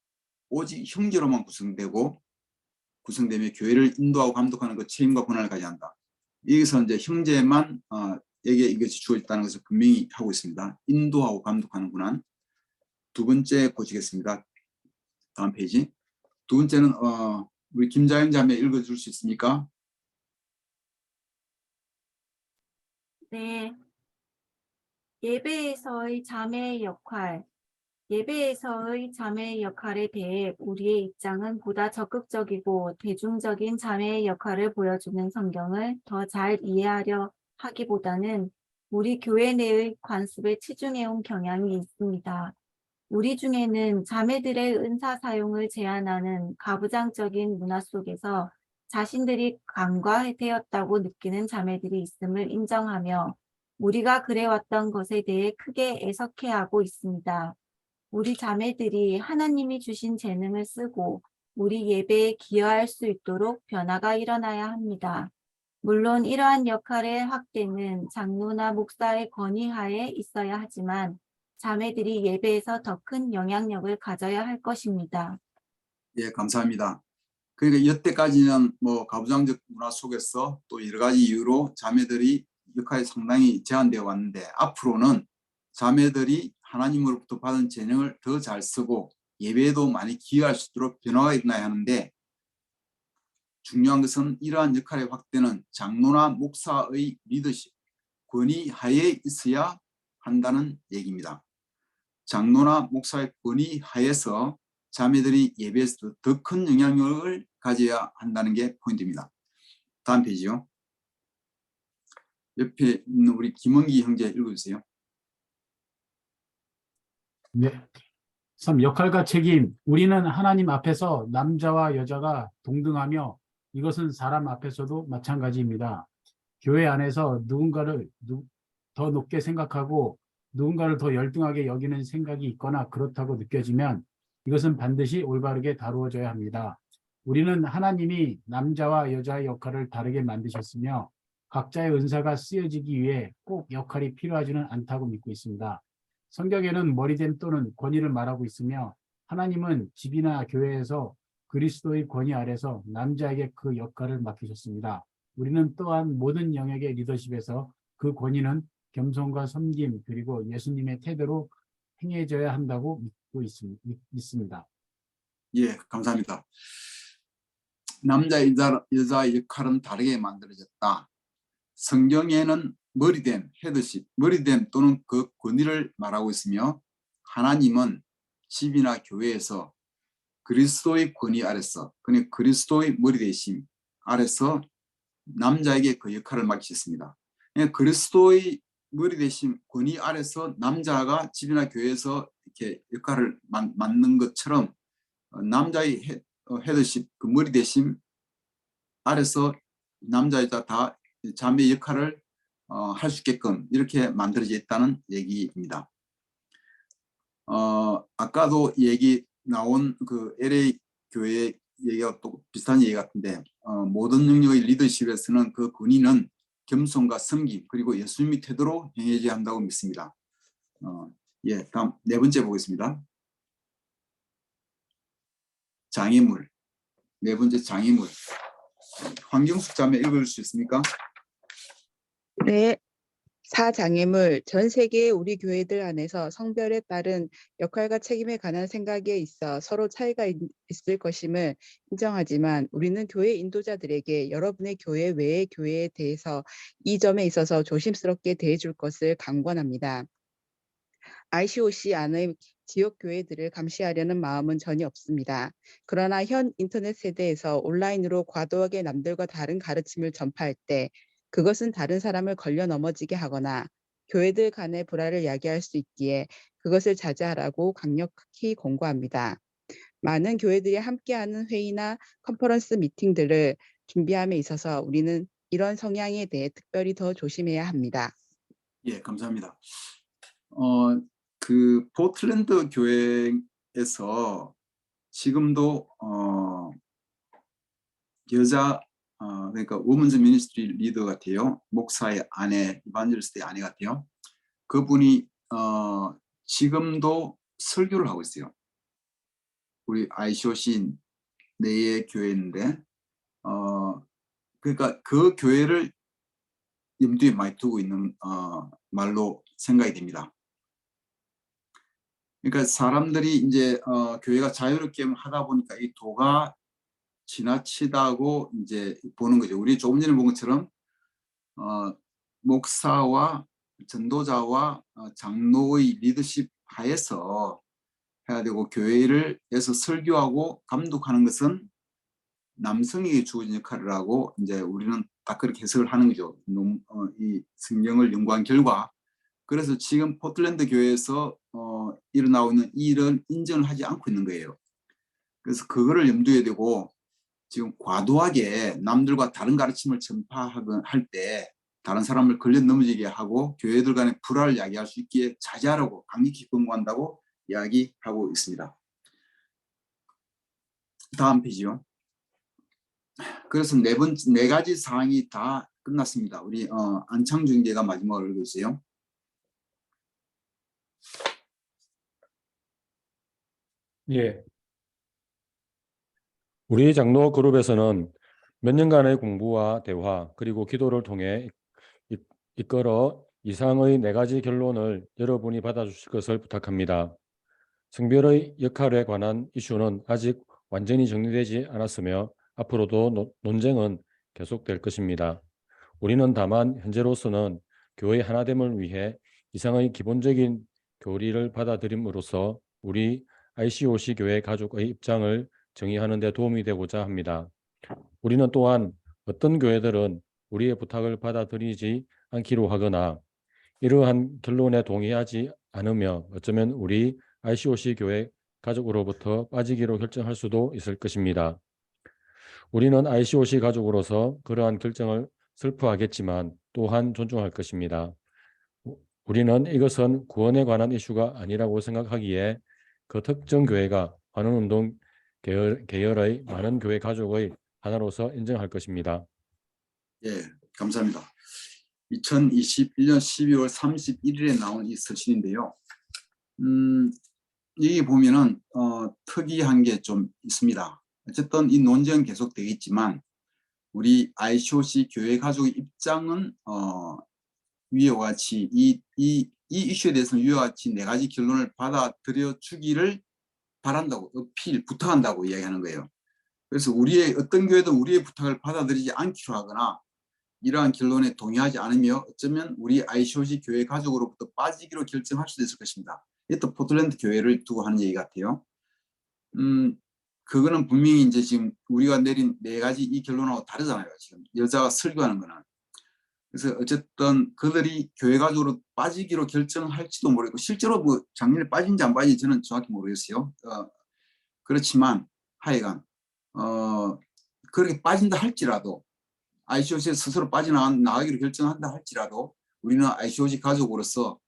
오직 형제로만 구성되며 교회를 인도하고 감독하는 그 책임과 권한을 가져야 한다. 여기서 이제 형제만 에게 이것이 주어졌다는 것을 분명히 하고 있습니다. 인도하고 감독하는 권한. 두 번째 보시겠습니다. 다음 페이지. 두 번째는 우리 김자영 자매 읽어줄 수 있습니까? 네. 예배에서의 자매의 역할에 대해 우리의 입장은 보다 적극적이고 대중적인 자매의 역할을 보여주는 성경을 더 잘 이해하려 하기보다는 우리 교회 내의 관습에 치중해온 경향이 있습니다. 우리 중에는 자매들의 은사 사용을 제한하는 가부장적인 문화 속에서 자신들이 간과되었다고 느끼는 자매들이 있음을 인정하며 우리가 그래왔던 것에 대해 크게 애석해하고 있습니다. 우리 자매들이 하나님이 주신 재능을 쓰고 우리 예배에 기여할 수 있도록 변화가 일어나야 합니다. 물론 이러한 역할의 확대는 장로나 목사의 권위하에 있어야 하지만 자매들이 예배에서 더 큰 영향력을 가져야 할 것입니다. 예, 감사합니다. 그러니까 여태까지는 뭐 가부장적 문화 속에서 또 여러 가지 이유로 자매들이 역할이 상당히 제한되어 왔는데, 앞으로는 자매들이 하나님으로부터 받은 재능을 더 잘 쓰고 예배에도 많이 기여할 수 있도록 변화가 일어나야 하는데, 중요한 것은 이러한 역할의 확대는 장로나 목사의 리더십, 권위 하에 있어야 한다는 얘기입니다. 장로나 목사의 권위 하에서 자매들이 예배에서 더 큰 영향력을 가져야 한다는 게 포인트입니다. 다음 페이지요. 옆에 있는 우리 김원기 형제 읽어주세요. 네. 3. 역할과 책임. 우리는 하나님 앞에서 남자와 여자가 동등하며 이것은 사람 앞에서도 마찬가지입니다. 교회 안에서 누군가를 더 높게 생각하고 누군가를 더 열등하게 여기는 생각이 있거나 그렇다고 느껴지면 이것은 반드시 올바르게 다루어져야 합니다. 우리는 하나님이 남자와 여자의 역할을 다르게 만드셨으며 각자의 은사가 쓰여지기 위해 꼭 역할이 필요하지는 않다고 믿고 있습니다. 성경에는 머리됨 또는 권위를 말하고 있으며 하나님은 집이나 교회에서 그리스도의 권위 아래서 남자에게 그 역할을 맡기셨습니다. 우리는 또한 모든 영역의 리더십에서 그 권위는 겸손과 섬김 그리고 예수님의 태도로 행해져야 한다고 믿고 있습니다. 예, 감사합니다. 남자, 여자의 역할은 다르게 만들어졌다. 성경에는 머리됨, 헤드십, 머리됨 또는 그 권위를 말하고 있으며 하나님은 집이나 교회에서 그리스도의 권위 아래서, 그러니까 그리스도의 머리되심 아래서 남자에게 그 역할을 맡기셨습니다. 그리스도의 머리되심 권위 아래서 남자가 집이나 교회에서 이렇게 역할을 맡는 것처럼 남자의 헤드십, 그 머리되심 아래서 남자, 여자 다 자매 역할을 할 수 있게끔 이렇게 만들어져 있다는 얘기입니다. 아까도 얘기 나온 그 LA 교회 얘기가 또 비슷한 얘기 같은데, 모든 영역의 리더십에서는 그 권위는 겸손과 섬김 그리고 예수님의 태도로 행해져야 한다고 믿습니다. 예, 다음 4번째 보겠습니다. 장애물. 4번째 장애물. 황경숙 자매 읽을 수 있습니까? 네. 4장애물. 전 세계의 우리 교회들 안에서 성별에 따른 역할과 책임에 관한 생각에 있어 서로 차이가 있을 것임을 인정하지만 우리는 교회 인도자들에게 여러분의 교회 외의 교회에 대해서 이 점에 있어서 조심스럽게 대해줄 것을 강권합니다. ICOC 안의 지역 교회들을 감시하려는 마음은 전혀 없습니다. 그러나 현 인터넷 세대에서 온라인으로 과도하게 남들과 다른 가르침을 전파할 때 그것은 다른 사람을 걸려 넘어지게 하거나 교회들 간의 불화를 야기할 수 있기에 그것을 자제하라고 강력히 권고합니다. 많은 교회들이 함께하는 회의나 컨퍼런스 미팅들을 준비함에 있어서 우리는 이런 성향에 대해 특별히 더 조심해야 합니다. 예, 감사합니다. 그 포틀랜드 교회에서 지금도 여자 그러니까 우먼즈 미니스트리 리더 같아요. 목사의 아내, 이반젤리스트의 아내 같아요. 그분이 지금도 설교를 하고 있어요. 우리 ICOC 내의 교회인데 그러니까 그 교회를 염두에 많이 두고 있는 말로 생각이 됩니다. 그러니까 사람들이 이제 교회가 자유롭게 하다 보니까 이 도가 지나치다고 이제 보는 거죠. 우리 조금 전에 본 것처럼 목사와 전도자와 장로의 리더십 하에서 해야 되고 교회에서 설교하고 감독하는 것은 남성에게 주어진 역할을 하고 이제 우리는 딱 그렇게 해석을 하는 거죠. 이 성경을 연구한 결과. 그래서 지금 포틀랜드 교회에서 일어나고 있는 이 일은 인정을 하지 않고 있는 거예요. 그래서 그거를 염두에 두고 지금 과도하게 남들과 다른 가르침을 전파할 때 다른 사람을 걸려 넘어지게 하고 교회들 간의 불화를 야기할 수 있기에 자제하라고 강력히 권고한다고 이야기하고 있습니다. 다음 페이지요. 그래서 네 가지 사항이 다 끝났습니다. 우리 안창준 교가 마지막으로 읽어주세요. 예. 우리 장로 그룹에서는 몇 년간의 공부와 대화 그리고 기도를 통해 이끌어 이상의 네 가지 결론을 여러분이 받아주실 것을 부탁합니다. 성별의 역할에 관한 이슈는 아직 완전히 정리되지 않았으며 앞으로도 논쟁은 계속될 것입니다. 우리는 다만 현재로서는 교회의 하나됨을 위해 이상의 기본적인 교리를 받아들임으로써 우리 ICOC 교회 가족의 입장을 정의하는 데 도움이 되고자 합니다. 우리는 또한 어떤 교회들은 우리의 부탁을 받아들이지 않기로 하거나 이러한 결론에 동의하지 않으며 어쩌면 우리 ICOC 교회 가족으로부터 빠지기로 결정할 수도 있을 것입니다. 우리는 ICOC 가족으로서 그러한 결정을 슬퍼하겠지만 또한 존중할 것입니다. 우리는 이것은 구원에 관한 이슈가 아니라고 생각하기에 그 특정 교회가 환원운동 계열의 많은 교회 가족의 하나로서 인정할 것입니다. 예, 감사합니다. 2021년 12월 31일에 나온 이 서신인데요. 여기 보면은 특이한 게 좀 있습니다. 어쨌든 이 논쟁은 계속되겠지만 우리 ICOC 교회 가족의 입장은 위와 같이 이 이슈에 대해서는 위와 같이 네 가지 결론을 받아들여 주기를 바란다고 부탁한다고 이야기하는 거예요. 그래서 어떤 교회도 우리의 부탁을 받아들이지 않기로 하거나 이러한 결론에 동의하지 않으며 어쩌면 우리 ICOC 교회 가족으로부터 빠지기로 결정할 수도 있을 것입니다. 이것도 포틀랜드 교회를 두고 하는 얘기 같아요. 그거는 분명히 이제 지금 우리가 내린 네 가지 이 결론하고 다르잖아요. 지금 여자가 설교하는 거는. 그래서 어쨌든 그들이 교회 가족으로 빠지기로 결정할지도 모르겠고 실제로 뭐 작년에 빠진지 안 빠진지 저는 정확히 모르겠어요. 그렇지만 하여간 그렇게 빠진다 할지라도 ICOC에 스스로 빠져나가기로 결정한다 할지라도 우리는 ICOC 가족으로서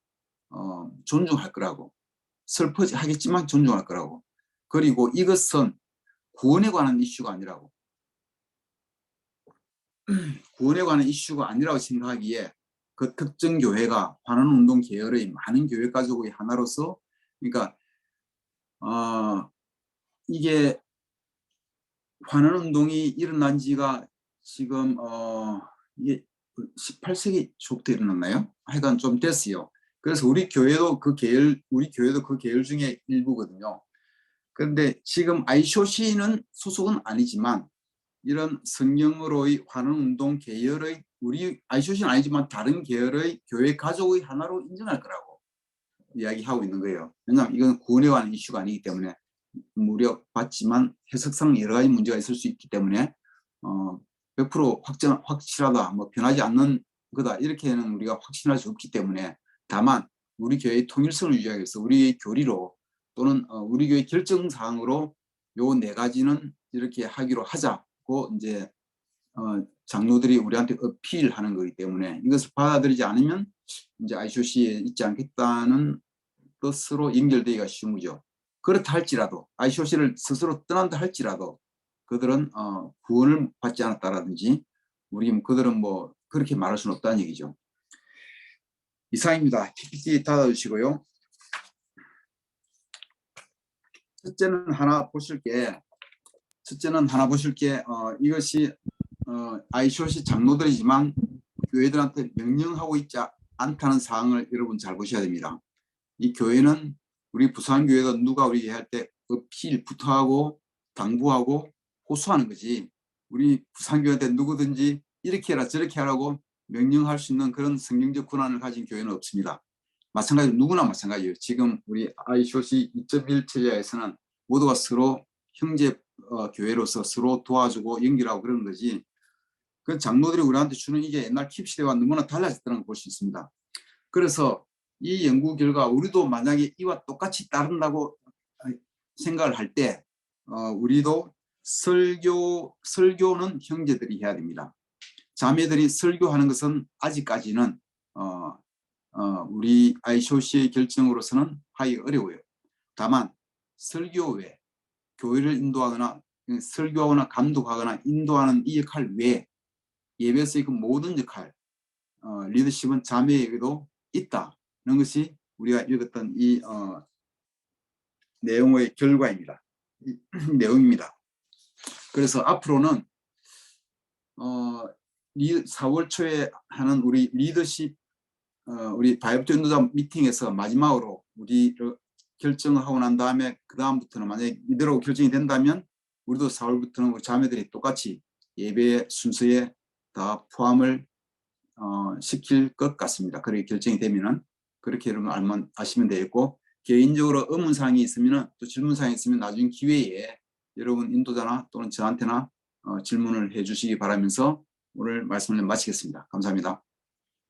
존중할 거라고 슬퍼하겠지만 존중할 거라고 그리고 이것은 구원에 관한 이슈가 아니라고 구원에 관한 이슈가 아니라고 생각하기에 그 특정 교회가 환원운동 계열의 많은 교회 가족의 하나로서 그러니까 이게 환원운동이 일어난 지가 지금 이게 18세기 초부터 일어났나요? 하여간 좀 됐어요. 그래서 우리 교회도 그 계열 중에 일부거든요. 그런데 지금 ICOC는 소속은 아니지만 이런 성경으로의 환원운동 계열의 우리 ICOC는 아니지만 다른 계열의 교회 가족의 하나로 인정할 거라고 이야기하고 있는 거예요. 왜냐하면 이건 구원에 관한 이슈가 아니기 때문에 무력받지만 해석상 여러 가지 문제가 있을 수 있기 때문에 100% 확실하다, 뭐 변하지 않는 거다 이렇게는 우리가 확신할 수 없기 때문에 다만 우리 교회의 통일성을 유지하기 위해서 우리의 교리로 또는 우리 교회 결정사항으로 요 네 가지는 이렇게 하기로 하자고 이제 장로들이 우리한테 어필하는 거기 때문에 이것을 받아들이지 않으면 이제 ICOC에 있지 않겠다는 뜻으로 연결되기가 쉬운 거죠. 그렇다 할지라도 ICOC를 스스로 떠난다 할지라도 그들은 구원을 받지 않았다라든지 우리 그들은 뭐 그렇게 말할 수는 없다는 얘기죠. 이상입니다. PPT 닫아주시고요. 첫째는 하나 보실 게 이것이 ICOC 장로들이지만 교회들한테 명령하고 있지 않다는 사항을 여러분 잘 보셔야 됩니다. 이 교회는 우리 부산교회도 누가 우리 할 때 어필, 부탁하고 당부하고 호소하는 거지 우리 부산교회한테 누구든지 이렇게 해라 저렇게 하라고 명령할 수 있는 그런 성경적 권한을 가진 교회는 없습니다. 마찬가지로 누구나 마찬가지예요. 지금 우리 ICOC 2.1 체제에서는 모두가 서로 형제 교회로서 서로 도와주고 연결하고 그런 거지 그 장로들이 우리한테 주는 이게 옛날 킵 시대와 너무나 달라졌다는 걸 볼 수 있습니다. 그래서 이 연구 결과 우리도 만약에 이와 똑같이 따른다고 생각을 할 때 우리도 설교는 형제들이 해야 됩니다. 자매들이 설교하는 것은 아직까지는 우리 ICOC의 결정으로서는 하기 어려워요. 다만 설교 외 교회를 인도하거나 설교하거나 감독하거나 인도하는 이 역할 외에 예배에서의 그 모든 역할 리더십은 자매에게도 있다는 것이 우리가 읽었던 이 내용의 결과입니다. 내용입니다. 그래서 앞으로는 4월 초에 하는 우리 리더십 우리 바이블 인도자 미팅에서 마지막으로 우리 결정을 하고 난 다음에 그 다음부터는 만약에 이대로 결정이 된다면 우리도 4월부터는 우리 자매들이 똑같이 예배 순서에 다 포함을 시킬 것 같습니다. 그렇게 결정이 되면은 그렇게 여러분 아시면 되겠고 개인적으로 의문사항이 있으면 또 질문사항이 있으면 나중 기회에 여러분 인도자나 또는 저한테나 질문을 해 주시기 바라면서 오늘 말씀을 마치겠습니다. 감사합니다.